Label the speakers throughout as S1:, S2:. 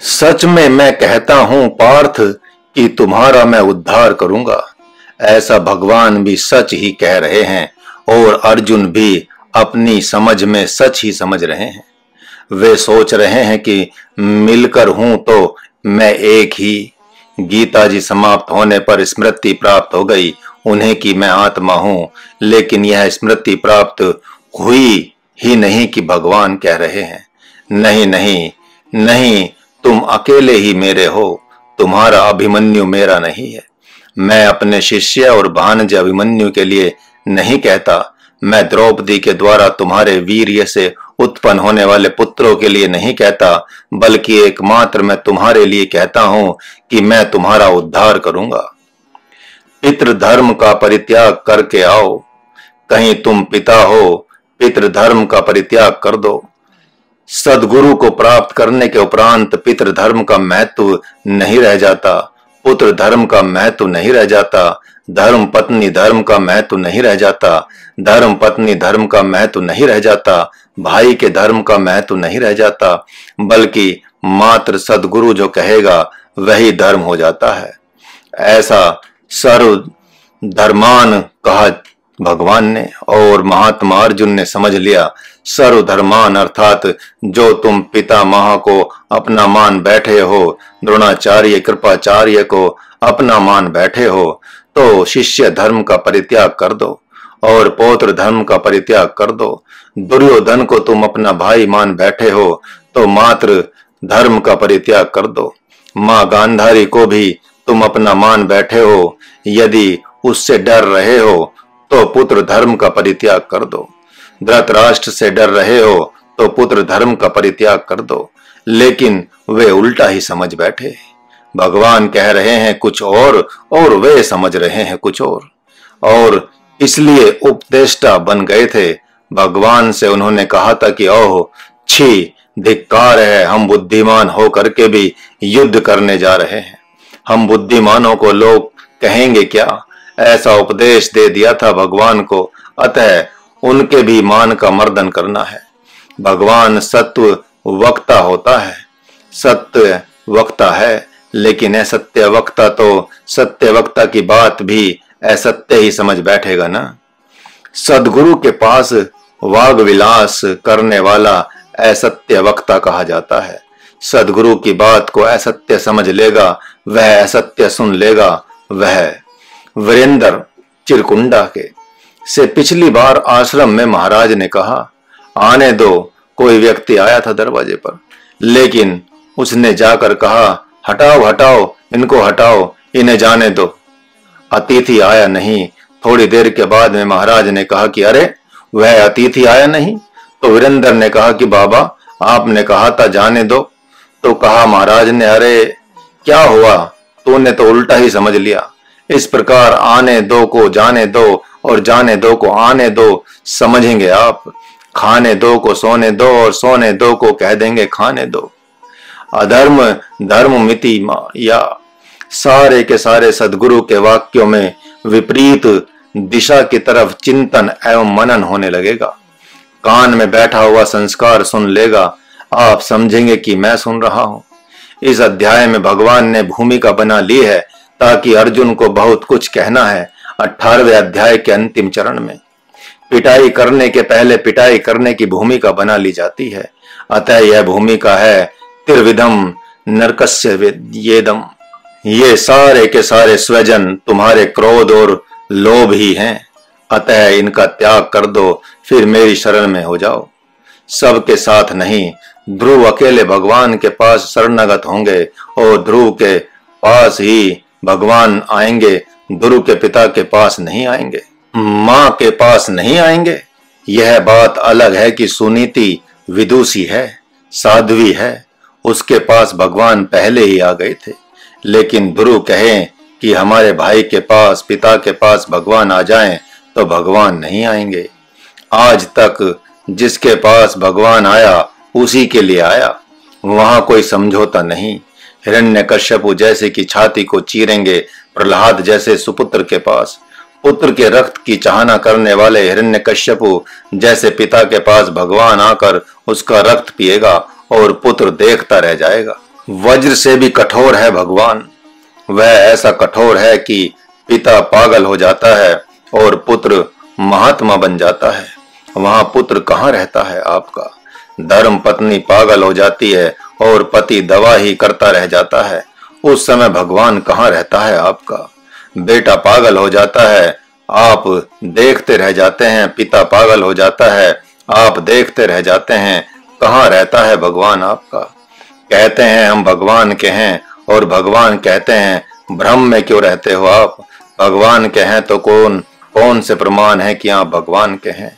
S1: सच में मैं कहता हूं पार्थ कि तुम्हारा मैं उद्धार करूंगा। ऐसा भगवान भी सच ही कह रहे हैं और अर्जुन भी अपनी समझ में सच ही समझ रहे हैं। वे सोच रहे हैं कि मिलकर हूं तो मैं एक ही। गीता जी समाप्त होने पर स्मृति प्राप्त हो गई उन्हें कि मैं आत्मा हूं, लेकिन यह स्मृति प्राप्त हुई ही नहीं कि भगवान कह रहे हैं, नहीं नहीं नहीं, तुम अकेले ही मेरे हो, तुम्हारा अभिमन्यु मेरा नहीं है। मैं अपने शिष्य और भांजे अभिमन्यु के लिए नहीं कहता, मैं द्रौपदी के द्वारा तुम्हारे वीर्य से उत्पन्न होने वाले पुत्रों के लिए नहीं कहता, बल्कि एकमात्र मैं तुम्हारे लिए कहता हूं कि मैं तुम्हारा उद्धार करूंगा। पितृधर्म का परित्याग करके आओ, कहीं तुम पिता हो, पितृधर्म का परित्याग कर दो। सदगुरु को प्राप्त करने के उपरांत पितृधर्म का महत्व नहीं रह जाता, पुत्र धर्म का महत्व नहीं रह जाता, धर्म पत्नी धर्म का महत्व नहीं रह जाता, धर्म पत्नी धर्म का महत्व नहीं रह जाता, भाई के धर्म का महत्व नहीं रह जाता, बल्कि मात्र सदगुरु जो कहेगा वही धर्म हो जाता है। ऐसा सर्व धर्मान कहा भगवान ने और महात्मा अर्जुन ने समझ लिया। सर्वधर्मान अर्थात जो तुम पितामह को अपना मान बैठे हो, द्रोणाचार्य कृपाचार्य को अपना मान बैठे हो, तो शिष्य धर्म का परित्याग कर दो और पौत्र धर्म का परित्याग कर दो। दुर्योधन को तुम अपना भाई मान बैठे हो तो मात्र धर्म का परित्याग कर दो। मां गांधारी को भी तुम अपना मान बैठे हो, यदि उससे डर रहे हो तो पुत्र धर्म का परित्याग कर दो। धृतराष्ट्र से डर रहे हो तो पुत्र धर्म का परित्याग कर दो, लेकिन वे उल्टा ही समझ बैठे। भगवान कह रहे हैं कुछ और वे समझ रहे हैं कुछ और इसलिए उपदेष्टा बन गए थे। भगवान से उन्होंने कहा था कि ओह छी, धिक्कार है, हम बुद्धिमान हो करके भी युद्ध करने जा रहे हैं, हम बुद्धिमानों को लोग कहेंगे क्या। ऐसा उपदेश दे दिया था भगवान को, अतः उनके भी मान का मर्दन करना है। भगवान सत्व वक्ता होता है, सत्य वक्ता है, लेकिन असत्य वक्ता तो सत्य वक्ता की बात भी असत्य ही समझ बैठेगा ना। सदगुरु के पास वाग विलास करने वाला असत्य वक्ता कहा जाता है। सदगुरु की बात को असत्य समझ लेगा, वह असत्य सुन लेगा। वह वीरेंद्र चिरकुंडा के से पिछली बार आश्रम में महाराज ने कहा आने दो, कोई व्यक्ति आया था दरवाजे पर, लेकिन उसने जाकर कहा हटाओ हटाओ इनको, हटाओ इन्हें जाने दो। अतिथि आया नहीं। थोड़ी देर के बाद में महाराज ने कहा कि अरे वह अतिथि आया नहीं। तो वीरेंद्र ने कहा कि बाबा आपने कहा था जाने दो। तो कहा महाराज ने अरे क्या हुआ, तूने तो उल्टा ही समझ लिया। इस प्रकार आने दो को जाने दो और जाने दो को आने दो समझेंगे आप। खाने दो को सोने दो और सोने दो को कह देंगे खाने दो। अधर्म धर्म मिति या सारे के सारे सदगुरु के वाक्यों में विपरीत दिशा की तरफ चिंतन एवं मनन होने लगेगा। कान में बैठा हुआ संस्कार सुन लेगा, आप समझेंगे कि मैं सुन रहा हूं। इस अध्याय में भगवान ने भूमिका बना ली है ताकि अर्जुन को बहुत कुछ कहना है। 18वें अध्याय के अंतिम चरण में पिटाई करने के पहले पिटाई करने की भूमिका बना ली जाती है। अतः यह भूमिका है त्रिविधम नरकस्य वेदम। ये सारे के सारे स्वजन तुम्हारे क्रोध और लोभ ही हैं, अतः इनका त्याग कर दो, फिर मेरी शरण में हो जाओ। सबके साथ नहीं, ध्रुव अकेले भगवान के पास शरणागत होंगे और ध्रुव के पास ही भगवान आएंगे, ध्रुव के पिता के पास नहीं आएंगे, मां के पास नहीं आएंगे। यह बात अलग है कि सुनीति विदुषी है, साध्वी है, उसके पास भगवान पहले ही आ गए थे। लेकिन ध्रुव कहें कि हमारे भाई के पास पिता के पास भगवान आ जाएं तो भगवान नहीं आएंगे। आज तक जिसके पास भगवान आया उसी के लिए आया, वहां कोई समझौता नहीं। हिरण्यकश्यपु जैसे की छाती को चीरेंगे प्रहलाद जैसे सुपुत्र के पास, पुत्र के रक्त की चाहना करने वाले हिरण्यकश्यपु जैसे पिता के पास भगवान आकर उसका रक्त पिएगा और पुत्र देखता रह जाएगा। वज्र से भी कठोर है भगवान। वह ऐसा कठोर है कि पिता पागल हो जाता है और पुत्र महात्मा बन जाता है। वहां पुत्र कहाँ रहता है आपका? धर्म पत्नी पागल हो जाती है और पति दवा ही करता रह जाता है। उस समय भगवान कहाँ रहता है आपका? बेटा पागल हो जाता है, आप देखते रह जाते हैं। पिता पागल हो जाता है, आप देखते रह जाते हैं। कहाँ रहता है भगवान आपका? कहते हैं हम भगवान के हैं और भगवान कहते हैं भ्रम में क्यों रहते हो आप? भगवान के हैं तो कौन से प्रमाण है कि आप भगवान के हैं?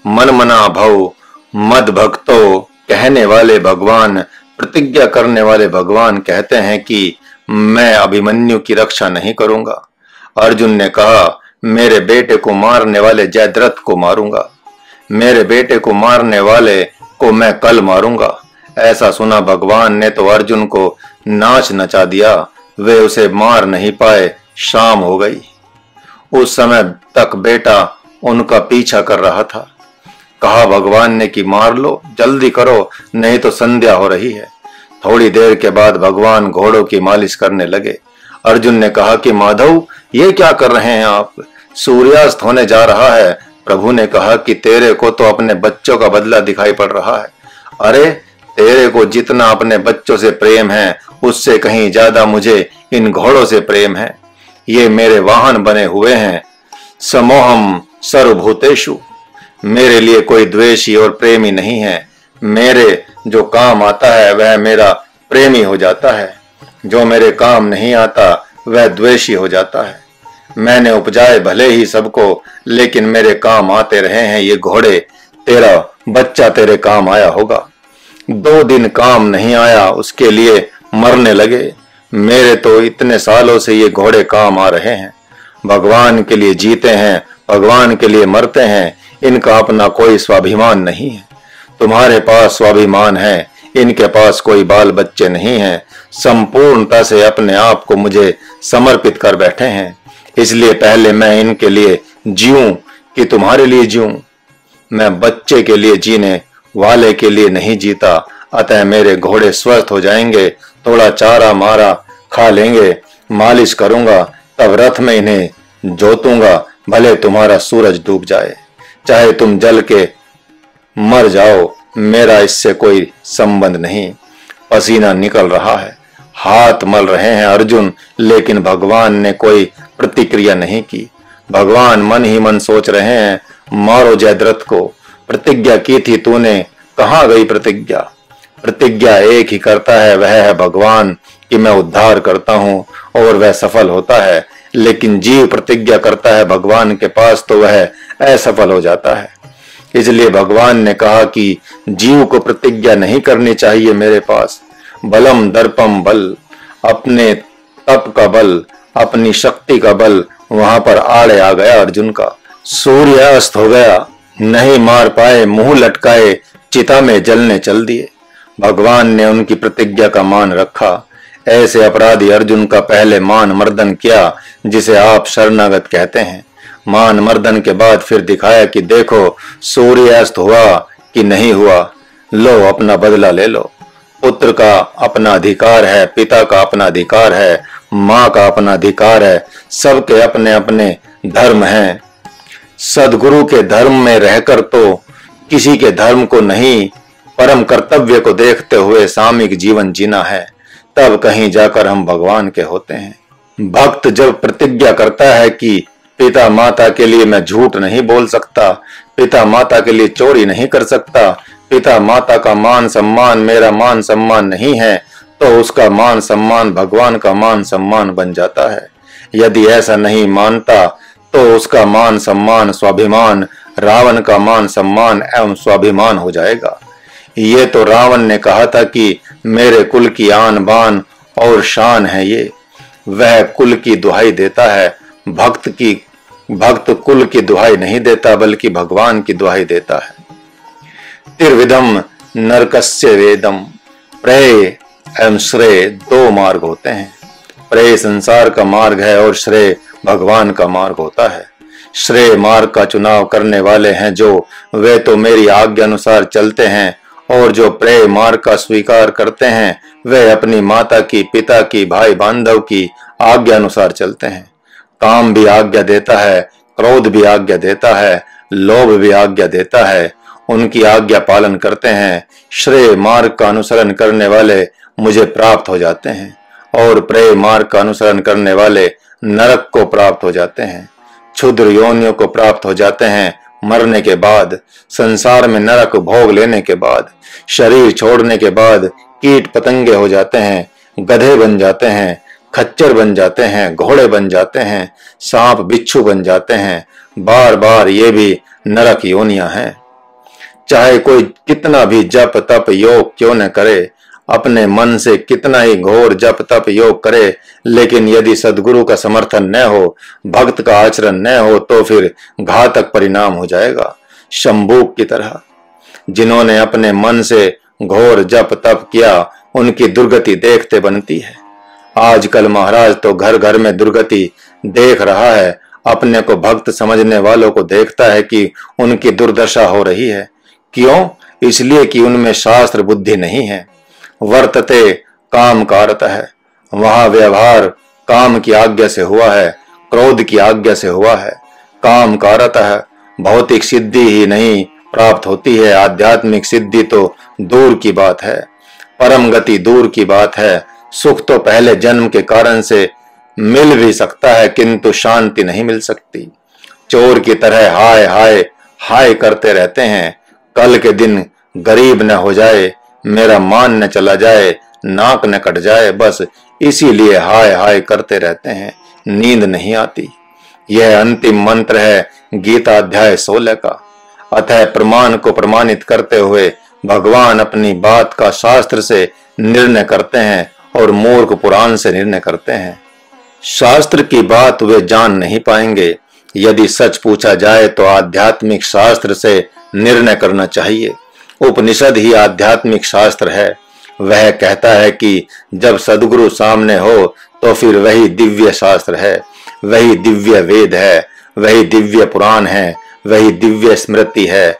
S1: मन मना भव मद भक्तो कहने वाले भगवान, प्रतिज्ञा करने वाले भगवान कहते हैं कि मैं अभिमन्यु की रक्षा नहीं करूंगा। अर्जुन ने कहा मेरे बेटे को मारने वाले जयद्रथ को मारूंगा, मेरे बेटे को मारने वाले को मैं कल मारूंगा। ऐसा सुना भगवान ने तो अर्जुन को नाच नचा दिया। वे उसे मार नहीं पाए। शाम हो गई। उस समय तक बेटा उनका पीछा कर रहा था। कहा भगवान ने कि मार लो, जल्दी करो, नहीं तो संध्या हो रही है। थोड़ी देर के बाद भगवान घोड़ों की मालिश करने लगे। अर्जुन ने कहा कि माधव ये क्या कर रहे हैं आप? सूर्यास्त होने जा रहा है। प्रभु ने कहा कि तेरे को तो अपने बच्चों का बदला दिखाई पड़ रहा है। अरे तेरे को जितना अपने बच्चों से प्रेम है उससे कहीं ज्यादा मुझे इन घोड़ों से प्रेम है। ये मेरे वाहन बने हुए हैं। समोहम सर्वभूतेषु, मेरे लिए कोई द्वेषी और प्रेमी नहीं है। मेरे जो काम आता है वह मेरा प्रेमी हो जाता है, जो मेरे काम नहीं आता वह द्वेषी हो जाता है। मैंने उपजाए भले ही सबको, लेकिन मेरे काम आते रहे हैं ये घोड़े। तेरा बच्चा तेरे काम आया होगा, 2 दिन काम नहीं आया उसके लिए मरने लगे। मेरे तो इतने सालों से ये घोड़े काम आ रहे हैं। भगवान के लिए जीते हैं, भगवान के लिए मरते हैं। इनका अपना कोई स्वाभिमान नहीं है। तुम्हारे पास स्वाभिमान है, इनके पास कोई बाल बच्चे नहीं हैं। संपूर्णता से अपने आप को मुझे समर्पित कर बैठे हैं। इसलिए पहले मैं इनके लिए जीऊं कि तुम्हारे लिए जीऊं? मैं बच्चे के लिए जीने वाले के लिए नहीं जीता। अतः मेरे घोड़े स्वस्थ हो जाएंगे, थोड़ा चारा मारा खा लेंगे, मालिश करूंगा, तब रथ में इन्हें जोतूंगा। भले तुम्हारा सूरज डूब जाए, चाहे तुम जल के मर जाओ, मेरा इससे कोई संबंध नहीं। पसीना निकल रहा है, हाथ मल रहे हैं अर्जुन, लेकिन भगवान ने कोई प्रतिक्रिया नहीं की। भगवान मन ही मन सोच रहे हैं मारो जयद्रथ को। प्रतिज्ञा की थी तूने, कहाँ गई प्रतिज्ञा? प्रतिज्ञा एक ही करता है, वह है भगवान कि मैं उद्धार करता हूँ और वह सफल होता है। लेकिन जीव प्रतिज्ञा करता है भगवान के पास तो वह असफल हो जाता है। इसलिए भगवान ने कहा कि जीव को प्रतिज्ञा नहीं करनी चाहिए मेरे पास। बलम दर्पम बल, अपने तप का बल, अपनी शक्ति का बल वहां पर आड़े आ गया अर्जुन का। सूर्य अस्त हो गया, नहीं मार पाए, मुंह लटकाए चिता में जलने चल दिए। भगवान ने उनकी प्रतिज्ञा का मान रखा। ऐसे अपराधी अर्जुन का पहले मान मर्दन किया, जिसे आप शरणागत कहते हैं। मान मर्दन के बाद फिर दिखाया कि देखो सूर्य अस्त हुआ कि नहीं हुआ, लो अपना बदला ले लो। पुत्र का अपना अधिकार है, पिता का अपना अधिकार है, माँ का अपना अधिकार है, सबके अपने अपने धर्म हैं। सदगुरु के धर्म में रहकर तो किसी के धर्म को नहीं, परम कर्तव्य को देखते हुए सामूहिक जीवन जीना है, तब कहीं जाकर हम भगवान के होते हैं। भक्त जब प्रतिज्ञा करता है कि पिता माता के लिए मैं झूठ नहीं बोल सकता, पिता माता के लिए चोरी नहीं कर सकता, पिता माता का मान सम्मान मेरा मान सम्मान नहीं है, तो उसका मान सम्मान भगवान का मान सम्मान बन जाता है। यदि ऐसा नहीं मानता तो उसका मान सम्मान स्वाभिमान रावण का मान सम्मान एवं स्वाभिमान हो जाएगा। ये तो रावण ने कहा था कि मेरे कुल की आन बान और शान है ये। वह कुल की दुहाई देता है, भक्त कुल की दुहाई नहीं देता बल्कि भगवान की दुहाई देता है। त्रिविधम नरकस्य वेदम, प्रेय एवं श्रेय 2 मार्ग होते हैं। प्रेय संसार का मार्ग है और श्रेय भगवान का मार्ग होता है। श्रेय मार्ग का चुनाव करने वाले हैं जो, वे तो मेरी आज्ञा अनुसार चलते हैं और जो प्रेम मार्ग का स्वीकार करते हैं वे अपनी माता की, पिता की, भाई बांधव की आज्ञा अनुसार चलते हैं। काम भी आज्ञा देता है, क्रोध भी आज्ञा देता है, लोभ भी आज्ञा देता है। उनकी आज्ञा पालन करते हैं। श्रेय मार्ग का अनुसरण करने वाले मुझे प्राप्त हो जाते हैं और प्रेय मार्ग का अनुसरण करने वाले नरक को प्राप्त हो जाते हैं, क्षुद्र योनियों को प्राप्त हो जाते हैं। मरने के बाद, संसार में नरक भोग लेने के बाद, शरीर छोड़ने के बाद कीट पतंगे हो जाते हैं, गधे बन जाते हैं, खच्चर बन जाते हैं, घोड़े बन जाते हैं, सांप बिच्छू बन जाते हैं। बार बार ये भी नरक योनियां हैं। चाहे कोई कितना भी जप तप योग क्यों न करे, अपने मन से कितना ही घोर जप तप योग करे, लेकिन यदि सद्गुरु का समर्थन न हो, भक्त का आचरण न हो, तो फिर घातक परिणाम हो जाएगा। शंभूक की तरह जिन्होंने अपने मन से घोर जप तप किया, उनकी दुर्गति देखते बनती है। आजकल महाराज तो घर घर में दुर्गति देख रहा है। अपने को भक्त समझने वालों को देखता है कि उनकी दुर्दशा हो रही है। क्यों? इसलिए कि उनमें शास्त्र बुद्धि नहीं है। वर्तते काम कारतः है, वहां व्यवहार काम की आज्ञा से हुआ है, क्रोध की आज्ञा से हुआ है। काम कारतः भौतिक सिद्धि ही नहीं प्राप्त होती है, आध्यात्मिक सिद्धि तो दूर की बात है, परम गति दूर की बात है। सुख तो पहले जन्म के कारण से मिल भी सकता है, किंतु शांति नहीं मिल सकती। चोर की तरह हाय हाय हाय करते रहते हैं। कल के दिन गरीब न हो जाए, मेरा मान न चला जाए, नाक न कट जाए, बस इसीलिए हाय हाय करते रहते हैं। नींद नहीं आती। यह अंतिम मंत्र है गीता अध्याय 16 का। अतः प्रमाण को प्रमाणित करते हुए भगवान अपनी बात का शास्त्र से निर्णय करते हैं और मूर्ख पुराण से निर्णय करते हैं। शास्त्र की बात वे जान नहीं पाएंगे। यदि सच पूछा जाए तो आध्यात्मिक शास्त्र से निर्णय करना चाहिए। उपनिषद ही आध्यात्मिक शास्त्र है। वह कहता है कि जब सद्गुरु सामने हो तो फिर वही दिव्य शास्त्र है, वही दिव्य वेद है, वही दिव्य पुराण है, वही दिव्य स्मृति है,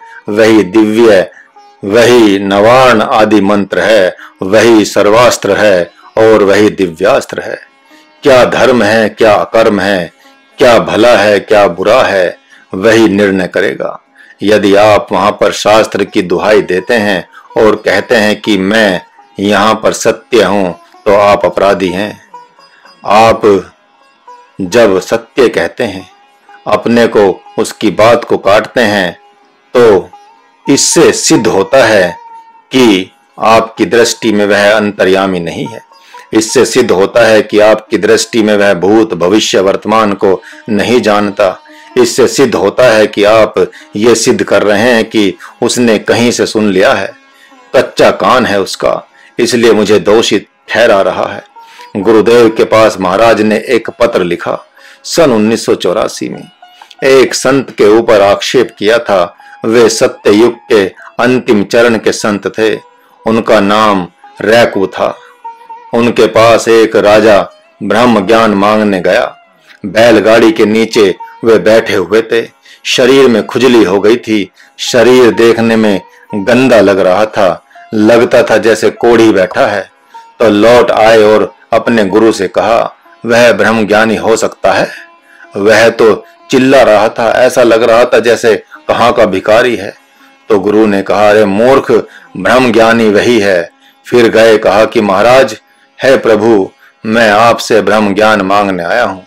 S1: वही नवार्ण आदि मंत्र है, वही सर्वास्त्र है और वही दिव्यास्त्र है। क्या धर्म है, क्या अकर्म है, क्या भला है, क्या बुरा है, वही निर्णय करेगा। यदि आप वहां पर शास्त्र की दुहाई देते हैं और कहते हैं कि मैं यहाँ पर सत्य हूं, तो आप अपराधी हैं। आप जब सत्य कहते हैं, अपने को उसकी बात को काटते हैं, तो इससे सिद्ध होता है कि आपकी दृष्टि में वह अंतर्यामी नहीं है। इससे सिद्ध होता है कि आपकी दृष्टि में वह भूत भविष्य वर्तमान को नहीं जानता। इससे सिद्ध होता है कि आप ये सिद्ध कर रहे हैं कि उसने कहीं से सुन लिया है, कच्चा कान है उसका, इसलिए मुझे दोषी ठहरा रहा है। गुरुदेव के पास महाराज ने एक पत्र लिखा सन 1984 में। एक संत के ऊपर आक्षेप किया था। वे सत्य युग के अंतिम चरण के संत थे। उनका नाम रैकू था। उनके पास एक राजा ब्रह्म ज्ञान मांगने गया। बैलगाड़ी के नीचे वे बैठे हुए थे। शरीर में खुजली हो गई थी। शरीर देखने में गंदा लग रहा था। लगता था जैसे कोढ़ी बैठा है। तो लौट आए और अपने गुरु से कहा, वह ब्रह्म ज्ञानी हो सकता है? वह तो चिल्ला रहा था, ऐसा लग रहा था जैसे कहाँ का भिखारी है। तो गुरु ने कहा, अरे मूर्ख, ब्रह्म ज्ञानी वही है। फिर गए, कहा कि महाराज, है प्रभु, मैं आपसे ब्रह्म ज्ञान मांगने आया हूँ।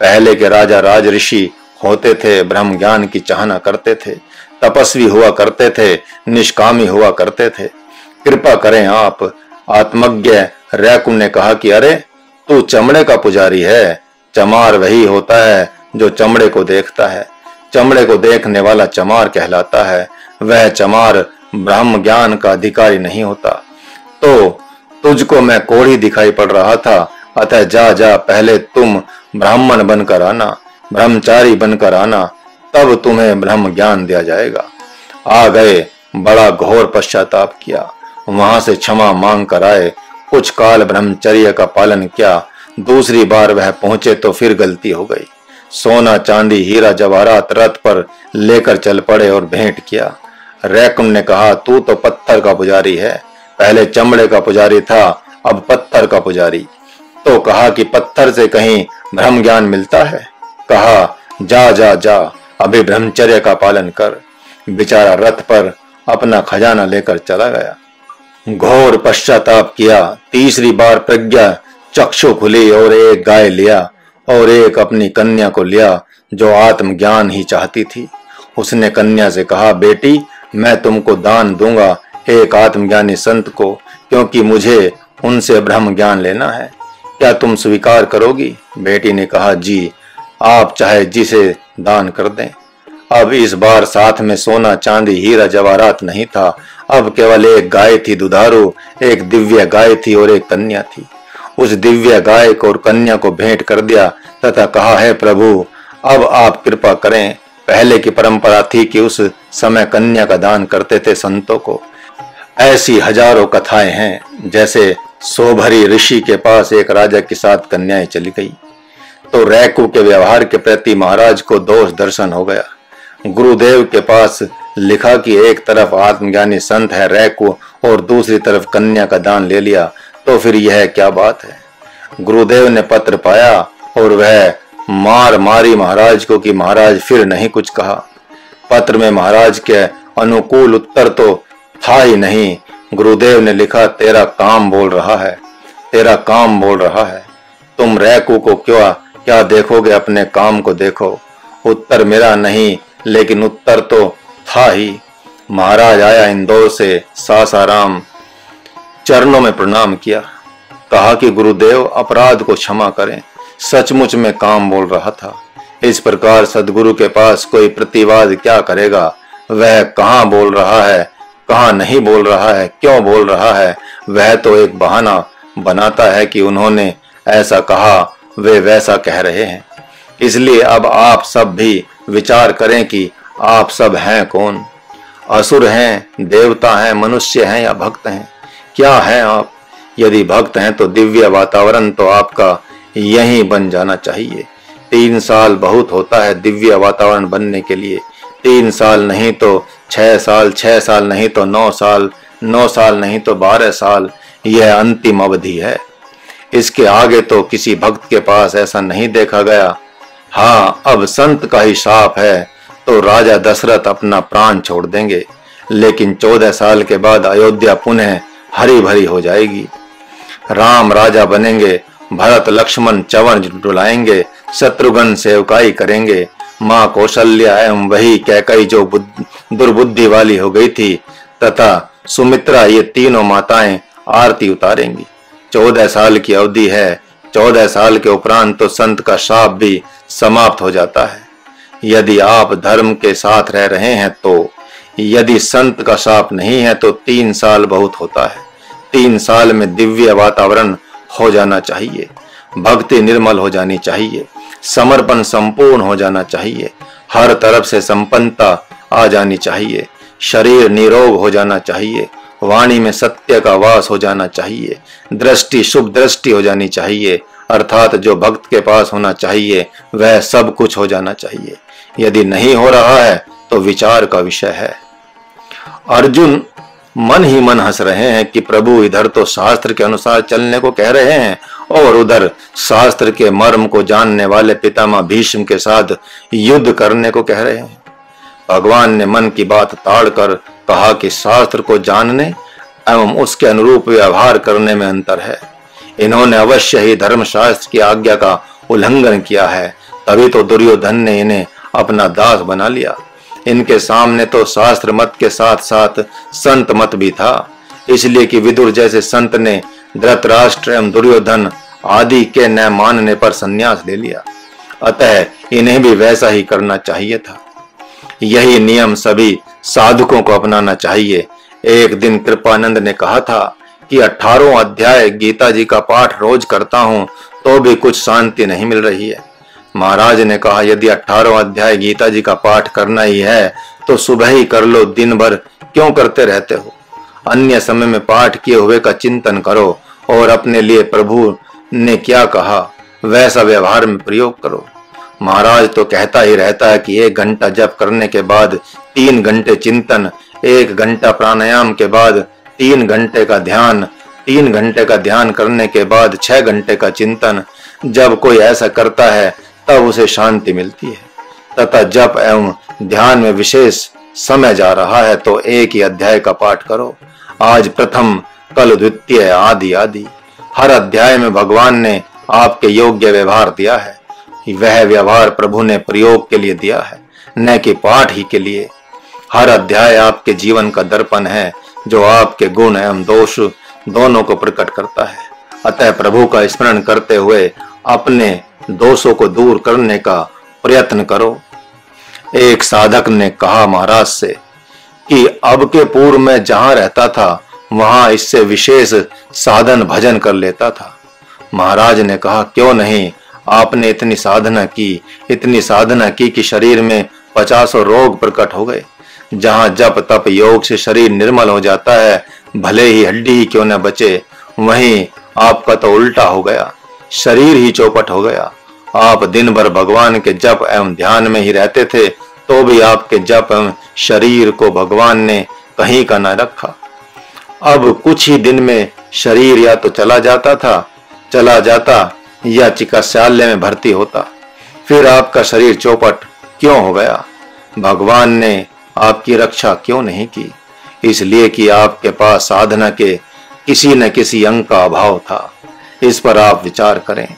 S1: पहले के राजा राज ऋषि होते थे, ब्रह्म ज्ञान की चाहना करते थे, तपस्वी हुआ करते थे, निष्कामी हुआ करते थे। कृपा करें आप। आत्मज्ञ रैकू ने कहा कि अरे, तू चमड़े का पुजारी है। चमार वही होता है जो चमड़े को देखता है। चमड़े को देखने वाला चमार कहलाता है। वह चमार ब्रह्म ज्ञान का अधिकारी नहीं होता। तो तुझको मैं कोढ़ी दिखाई पड़ रहा था, अतः जा जा, पहले तुम ब्राह्मण बनकर आना, ब्रह्मचारी बनकर आना, तब तुम्हें ब्रह्म ज्ञान दिया जाएगा। आ गए, बड़ा घोर पश्चाताप किया। वहां से क्षमा मांग कर आए। कुछ काल ब्रह्मचर्य का पालन किया। दूसरी बार वह पहुंचे तो फिर गलती हो गई। सोना चांदी हीरा जवाहरात रथ पर लेकर चल पड़े और भेंट किया। रैकुन ने कहा, तू तो पत्थर का पुजारी है, पहले चमड़े का पुजारी था, अब पत्थर का पुजारी। तो कहा कि पत्थर से कहीं ब्रह्म ज्ञान मिलता है? कहा, जा जा जा, अभी ब्रह्मचर्य का पालन कर। बेचारा रथ पर अपना खजाना लेकर चला गया। घोर पश्चाताप किया। तीसरी बार प्रज्ञा चक्षु खुली और एक गाय लिया और एक अपनी कन्या को लिया जो आत्मज्ञान ही चाहती थी। उसने कन्या से कहा, बेटी, मैं तुमको दान दूंगा एक आत्मज्ञानी संत को, क्योंकि मुझे उनसे ब्रह्म ज्ञान लेना है। क्या तुम स्वीकार करोगी? बेटी ने कहा, जी, आप चाहे जिसे दान कर दें। अब इस बार साथ में सोना चांदी हीरा जवाहरात नहीं था, अब केवल एक गाय थी दुधारू, एक दिव्य गाय थी और एक कन्या थी। उस दिव्य गाय को और कन्या को भेंट कर दिया तथा कहा, है प्रभु, अब आप कृपा करें। पहले की परंपरा थी कि उस समय कन्या का दान करते थे संतों को। ऐसी हजारों कथाएं हैं। जैसे सोभरी ऋषि के पास एक राजा के साथ कन्याएं चली गई तो रैकू के व्यवहार के प्रति महाराज को दोष दर्शन हो गया। गुरुदेव के पास लिखा कि एक तरफ आत्मज्ञानी संत है रैकू और दूसरी तरफ कन्या का दान ले लिया, तो फिर यह क्या बात है? गुरुदेव ने पत्र पाया और वह मार मारी महाराज को कि महाराज फिर नहीं कुछ कहा। पत्र में महाराज के अनुकूल उत्तर तो था ही नहीं। गुरुदेव ने लिखा, तेरा काम बोल रहा है, तेरा काम बोल रहा है। तुम रैकू को क्या देखोगे, अपने काम को देखो। उत्तर मेरा नहीं, लेकिन उत्तर तो था ही। महाराज आया इंदौर से सासाराम, चरणों में प्रणाम किया, कहा कि गुरुदेव अपराध को क्षमा करें, सचमुच में काम बोल रहा था। इस प्रकार सदगुरु के पास कोई प्रतिवाद क्या करेगा? वह कहाँ बोल रहा है, कहाँ नहीं बोल रहा है, क्यों बोल रहा है, वह तो एक बहाना बनाता है कि उन्होंने ऐसा कहा, वे वैसा कह रहे हैं। इसलिए अब आप सब भी विचार करें कि आप सब हैं कौन? असुर हैं, देवता हैं, मनुष्य हैं या भक्त हैं? क्या हैं आप? यदि भक्त हैं तो दिव्य वातावरण तो आपका यहीं बन जाना चाहिए। 3 साल बहुत होता है दिव्य वातावरण बनने के लिए। 3 साल नहीं तो 6 साल, 6 साल नहीं तो 9 साल, 9 साल नहीं तो 12 साल, यह अंतिम अवधि है। इसके आगे तो किसी भक्त के पास ऐसा नहीं देखा गया। हाँ, अब संत का ही शाप है तो राजा दशरथ अपना प्राण छोड़ देंगे, लेकिन 14 साल के बाद अयोध्या पुनः हरी भरी हो जाएगी। राम राजा बनेंगे, भरत लक्ष्मण चवन डुलाएंगे, शत्रुघ्न सेवकाई करेंगे, माँ कौशल्या एवं वही कैकई जो दुर्बुद्धि वाली हो गई थी तथा सुमित्रा, ये तीनों माताएं आरती उतारेंगी। 14 साल की अवधि है। 14 साल के उपरांत तो संत का शाप भी समाप्त हो जाता है। यदि आप धर्म के साथ रह रहे हैं तो, यदि संत का शाप नहीं है तो 3 साल बहुत होता है। 3 साल में दिव्य वातावरण हो जाना चाहिए, भक्ति निर्मल हो जानी चाहिए, समर्पण संपूर्ण हो जाना चाहिए, हर तरफ से संपन्नता आ जानी चाहिए, शरीर निरोग हो जाना चाहिए, वाणी में सत्य का वास हो जाना चाहिए, दृष्टि शुभ दृष्टि हो जानी चाहिए, अर्थात जो भक्त के पास होना चाहिए वह सब कुछ हो जाना चाहिए। यदि नहीं हो रहा है तो विचार का विषय है। अर्जुन मन ही मन हंस रहे हैं कि प्रभु इधर तो शास्त्र के अनुसार चलने को कह रहे हैं और उधर शास्त्र के मर्म को जानने वाले पितामह भीष्म के साथ युद्ध करने को कह रहे हैं। भगवान ने मन की बात ताड़कर कहा कि शास्त्र को जानने एवं उसके अनुरूप व्यवहार करने में अंतर है। इन्होंने अवश्य ही धर्मशास्त्र की आज्ञा का उल्लंघन किया है, तभी तो दुर्योधन ने इन्हें अपना दास बना लिया। इनके सामने तो शास्त्र मत के साथ साथ संत मत भी था, इसलिए कि विदुर जैसे संत ने धृतराष्ट्र एवं दुर्योधन आदि के न मानने पर संन्यास ले लिया। अतः इन्हें भी वैसा ही करना चाहिए था। यही नियम सभी साधुकों को अपनाना चाहिए। एक दिन कृपानंद ने कहा था कि 18वां अध्याय गीता जी का पाठ रोज करता हूं तो भी कुछ शांति नहीं मिल रही है। महाराज ने कहा, यदि 18वां अध्याय गीता जी का पाठ करना ही है तो सुबह ही कर लो, दिन भर क्यों करते रहते हो? अन्य समय में पाठ किए हुए का चिंतन करो और अपने लिए प्रभु ने क्या कहा वैसा व्यवहार में प्रयोग करो। महाराज तो कहता ही रहता है कि 1 घंटा जप करने के बाद 3 घंटे चिंतन, 1 घंटा प्राणायाम के बाद 3 घंटे का ध्यान, 3 घंटे का ध्यान करने के बाद 6 घंटे का चिंतन। जब कोई ऐसा करता है तब उसे शांति मिलती है। तथा जप एवं ध्यान में विशेष समय जा रहा है तो एक ही अध्याय का पाठ करो। आज प्रथम, कल द्वितीय, आदि आदि। हर अध्याय में भगवान ने आपके योग्य व्यवहार दिया है। वह व्यवहार प्रभु ने प्रयोग के लिए दिया है, न कि पाठ ही के लिए। हर अध्याय आपके जीवन का दर्पण है जो आपके गुण एवं दोष दोनों को प्रकट करता है। अतः प्रभु का स्मरण करते हुए अपने दोषों को दूर करने का प्रयत्न करो। एक साधक ने कहा महाराज से कि अब के पूर्व में जहां रहता था वहां इससे विशेष साधन भजन कर लेता था। महाराज ने कहा, क्यों नहीं, आपने इतनी साधना की कि शरीर में 50 रोग प्रकट हो गए। जहां जप तप योग से शरीर निर्मल हो जाता है, भले ही हड्डी ही क्यों न बचे, वहीं आपका तो उल्टा हो गया, शरीर ही चौपट हो गया। आप दिन भर भगवान के जप एवं ध्यान में ही रहते थे तो भी आपके जप एवं शरीर को भगवान ने कहीं का न रखा। अब कुछ ही दिन में शरीर या तो चला जाता या चिकित्सालय में भर्ती होता। फिर आपका शरीर चौपट क्यों हो गया? भगवान ने आपकी रक्षा क्यों नहीं की? इसलिए कि आपके पास साधना के किसी न किसी अंग का अभाव था। इस पर आप विचार करें।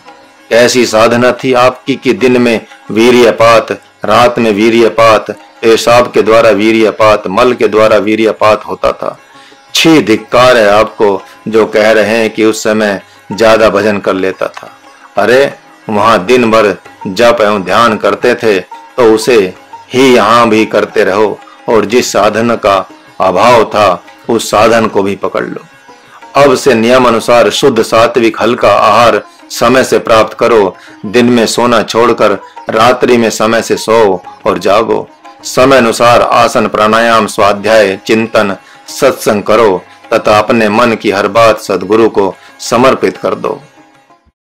S1: ऐसी साधना थी आपकी कि दिन में वीर्यपात, रात में वीर्यपात, पेशाब के द्वारा वीर्यपात, मल के द्वारा वीर्यपात होता था। छी धिक्कार है आपको जो कह रहे हैं कि उस समय ज्यादा भजन कर लेता था। अरे वहां दिन भर जप एवं ध्यान करते थे तो उसे ही यहाँ भी करते रहो, और जिस साधन का अभाव था उस साधन को भी पकड़ लो। अब से नियम अनुसार शुद्ध सात्विक हल्का आहार समय से प्राप्त करो। दिन में सोना छोड़कर रात्रि में समय से सो और जागो। समय अनुसार आसन, प्राणायाम, स्वाध्याय, चिंतन, सत्संग करो तथा अपने मन की हर बात सद्गुरु को समर्पित कर दो।